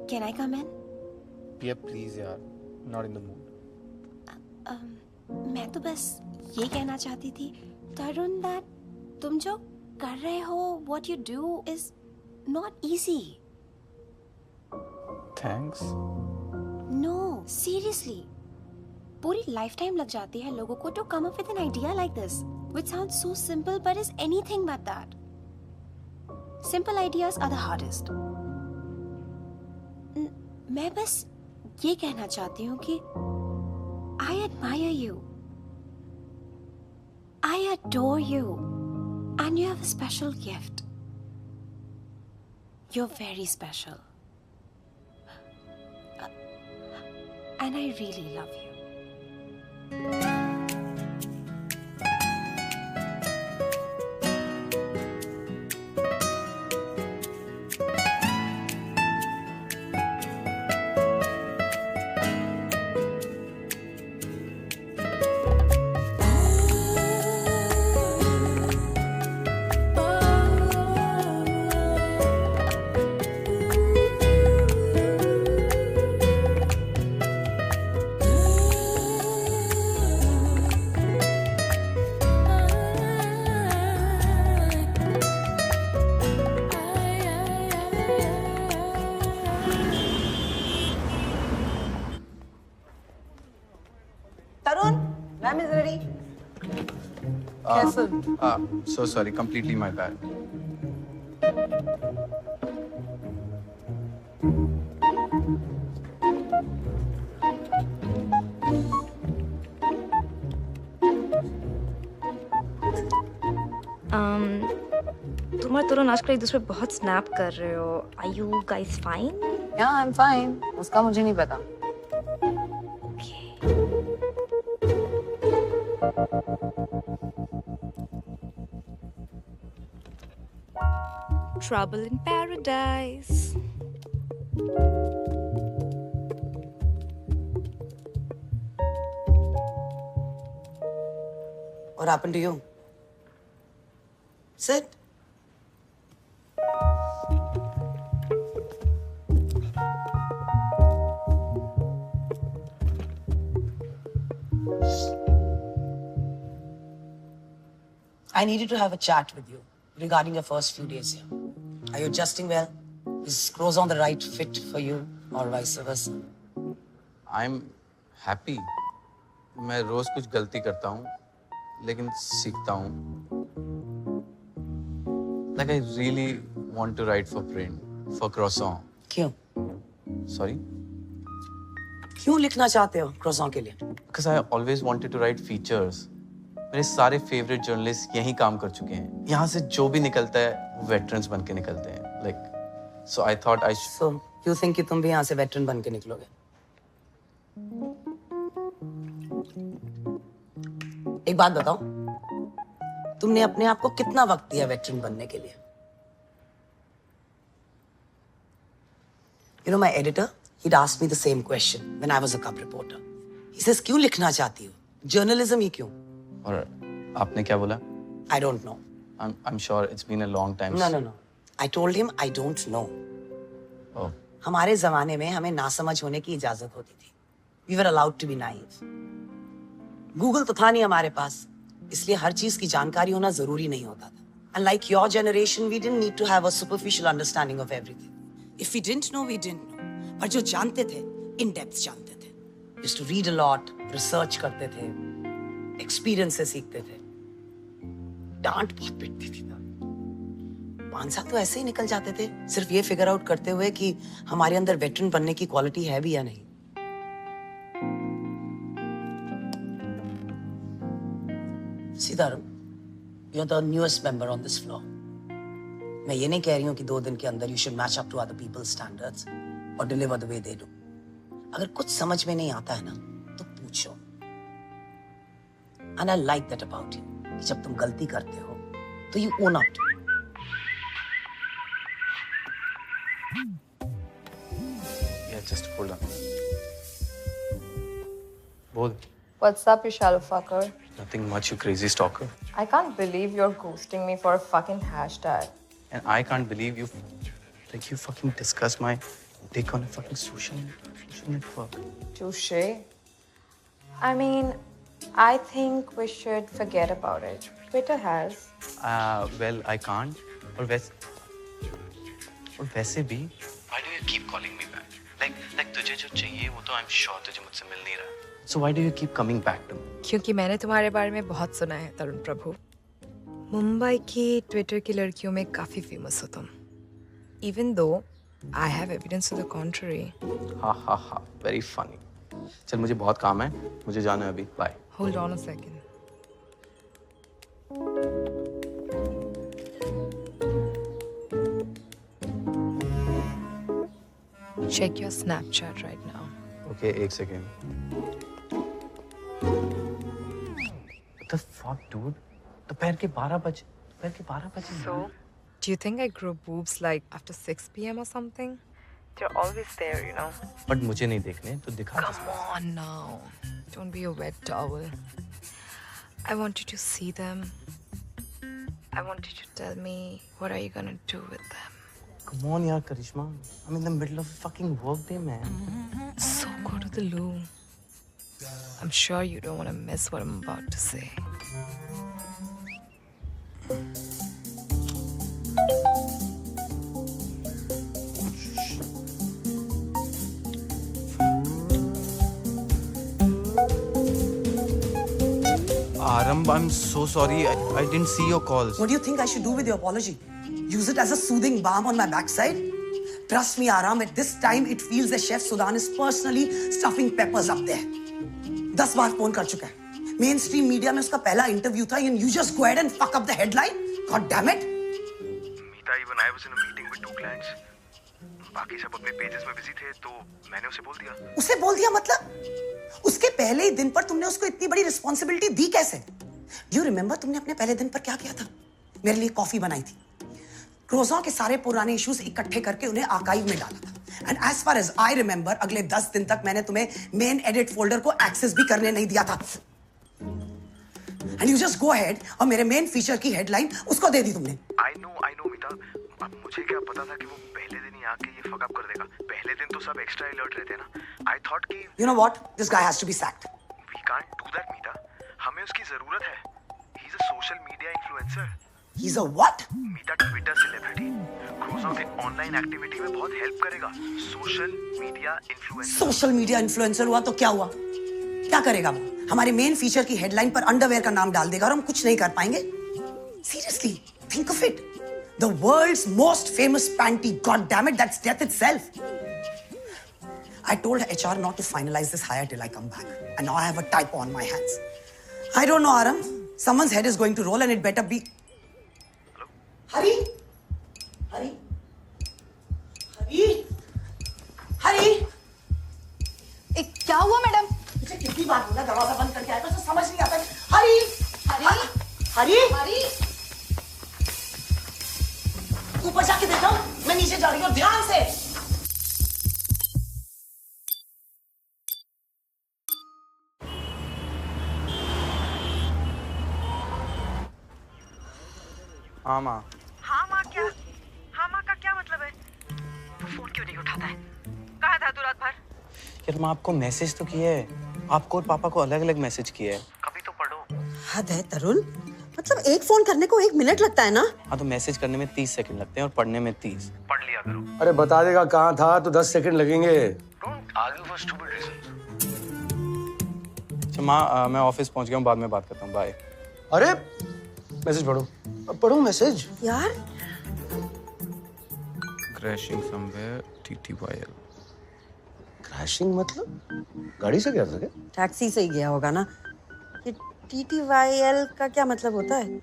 Can I come in? Yeah, please यार. Not in the mood. मैं तो बस ये कहना चाहती थी तरुण that तुम जो कर रहे हो what you do is not easy. Thanks. No, seriously. पूरी lifetime लग जाती है लोगों को to come up with an idea like this, which sounds so simple but is anything but that. Simple ideas are the hardest. मैं बस ये कहना चाहती हूँ कि I admire you. I adore you. And you have a special gift. You're very special. And I really love you. Tarun, ma'am is ready. Careful. So sorry, completely my bad. तुम और तरुण आजकल एक दूसरे पे बहुत स्नैप कर रहे हो. Are you guys fine? Yeah, I'm fine. उसका मुझे नहीं पता. Trouble in paradise. What happened to you? Sit. I needed to have a chat with you regarding your first few days here. Are you adjusting well? Is Crozon the right fit for you or vice versa? I'm happy. मैं रोज कुछ गलती करता हूँ, लेकिन सीखता हूँ. Like I really want to write for print, for Croissant. क्यों? Sorry? क्यों लिखना चाहते हो Crozon के लिए? Because I always wanted to write features. मेरे सारे फेवरेट जर्नलिस्ट यहीं काम कर चुके हैं. यहाँ से जो भी निकलता है वो वेटरन्स बन के निकलते हैं. Like, so I thought I should. So you think कि तुम भी यहाँ से वेटरन बन के निकलोगे? एक बात बताओ, तुमने अपने आप को कितना वक्त दिया वेटरन बनने के लिए? You know, my editor, he'd asked me the same question when I was a cub reporter. He says, क्यों लिखना चाहती हो? Journalism ही क्यों? और आपने क्या बोला? I don't know. I'm sure it's been a long time. No. I told him I don't know. Oh. हमारे जमाने में हमें नासमझ होने की इजाजत होती थी. We were allowed to be naive. Google तो था नहीं हमारे पास, इसलिए हर चीज की जानकारी होना जरूरी नहीं होता था. And like your generation, we didn't need to have a superficial understanding of everything. If we didn't know, we didn't know. पर जो जानते थे, in depth जानते थे. Used to read a lot, research करते थे, experience से सीखते थे. डांट बहुत पिटती थी ना. 5 साल तो ऐसे ही निकल जाते थे, सिर्फ ये फिगर आउट करते हुए कि हमारे अंदर वेटरन बनने की क्वालिटी है भी या नहीं. Siddharth, you're the newest member on this floor. मैं ये नहीं कह रही हूँ कि 2 दिन के अंदर you should match up to other people's standards or deliver the way they do. अगर कुछ समझ में नहीं आता है ना, तो पूछो. And I like that about you. कि जब तुम गलती करते हो, तो you own up to it. Yeah, just hold on. बोल. What's up, you shallow fucker? Nothing much, you crazy stalker. I can't believe you're ghosting me for a fucking hashtag. And I can't believe you fucking discussed my Dick on a fucking social network. Touche. I mean, I think we should forget about it. Twitter has. Well, I can't. और वैसे भी. Why do you keep calling me back? Like तुझे जो चाहिए वो तो I'm sure तुझे मुझसे मिल नहीं रहा. So why do you keep coming back to me? क्योंकि मैंने तुम्हारे बारे में बहुत सुना है तरुण प्रभु. मुंबई की ट्विटर की लड़कियों में काफी फेमस हो तुम. Even though I have evidence to the contrary. Ha. Very funny. चल मुझे बहुत काम है. मुझे जाना है अभी. Bye. Hold on a second. Check your Snapchat right now. Okay, एक second. What the fuck, dude? दोपहर के 12 बजे. So, do you think I grow boobs like after 6 p.m. or something? They're always there, you know. But मुझे नहीं देखने, तो दिखा. Come on now. Don't be a wet towel. I want you to see them. I want you to tell me what are you gonna do with them. Come on, yaar, Karishma. I'm in the middle of a fucking work day, man. So go to the loo. I'm sure you don't want to miss what I'm about to say. Aram, I'm so sorry. I didn't see your calls. What do you think I should do with your apology? Use it as a soothing balm on my backside? Trust me, Aram, at this time it feels as Chef Sudan is personally stuffing peppers up there. 10 bar phone कर चुका है. Main stream media में उसका पहला interview था and you just go ahead and fuck up the headline? God damn it! Meeta, even I was in a meeting with 2 clients. बाकी सब अपने पेजेस में बिजी थे तो मैंने उसे बोल दिया. उसे बोल दिया मतलब? उसके पहले ही दिन पर तुमने उसको इतनी बड़ी रिस्पॉन्सिबिलिटी दी कैसे? Do you remember तुमने अपने पहले दिन पर क्या किया था? मेरे लिए कॉफी बनाई थी. क्रोज़ॉन के सारे पुराने इश्यूज इकट्ठे करके उन्हें आर्काइव में डाला था. And as far as I remember अगले 10 दिन तक मैंने तुम्हें मेन एडिट फोल्डर को एक्सेस भी करने नहीं दिया था. And you just go ahead और मेरे मेन फीचर की हेडलाइन उसको दे दी तुमने. I know, मीता. अब मुझे क्या पता था कि वो पहले दिन ही आके ये फक अप कर देगा. पहले दिन तो सब एक्स्ट्रा अलर्ट रहते हैं ना. I thought कि You know what? This guy has to be sacked. we can't do that, मीता. हमें उसकी जरूरत है. He's a social media influencer. He's a what? मीता ट्विटर सेलिब्रिटी. क्रोज़ॉन के ऑनलाइन एक्टिविटी में बहुत हेल्प करेगा. Social media influencer. Social media influencer हुआ तो क्या हुआ? क्या करेगा वो? हमारे मेन फीचर की हेडलाइन पर अंडरवेयर का नाम डाल देगा और हम कुछ नहीं कर पाएंगे. Seriously, think of it. The world's most famous panty. God damn it, that's death itself. I told HR not to finalize this hire till I come back, and now I have a typo on my hands. I don't know, Aram. Someone's head is going to roll, and it better be. Hari, Hari, Hari, Hari. क्या हुआ madam? मुझे कितनी बार बोला दरवाजा बंद करके आया तो समझ नहीं आता. हरी, हरी, हरी, हरी. ऊपर जाके देखो, मैं नीचे जा रही हूँ. ध्यान से. हाँ माँ. हाँ माँ क्या? हाँ माँ का क्या मतलब है? तू फोन क्यों नहीं उठाता है? कहाँ था तू रात भर? यार माँ आपको मैसेज तो किया है. आपको और पापा को अलग अलग मैसेज किया है. कभी तो पढ़ो. हद है तरुण. मतलब एक फोन करने को 1 मिनट लगता है ना? हाँ तो मैसेज करने में 30 सेकंड लगते हैं और पढ़ने में 30. पढ़ लिया करो. अरे बता देगा कहाँ था तो 10 सेकंड लगेंगे. Don't argue for stupid reasons. अच्छा माँ मैं ऑफिस पहुँच गया हूँ. बाद में बात करता हूँ. बाय. अरे मैसेज पढ़ो. पढ़ो मैसेज. यार क्रैशिंग समवेयर TTYL. क्रैशिंग मतलब गाड़ी से गया था क्या? टैक्सी से ही गया होगा ना. ये TTYL का क्या मतलब होता है?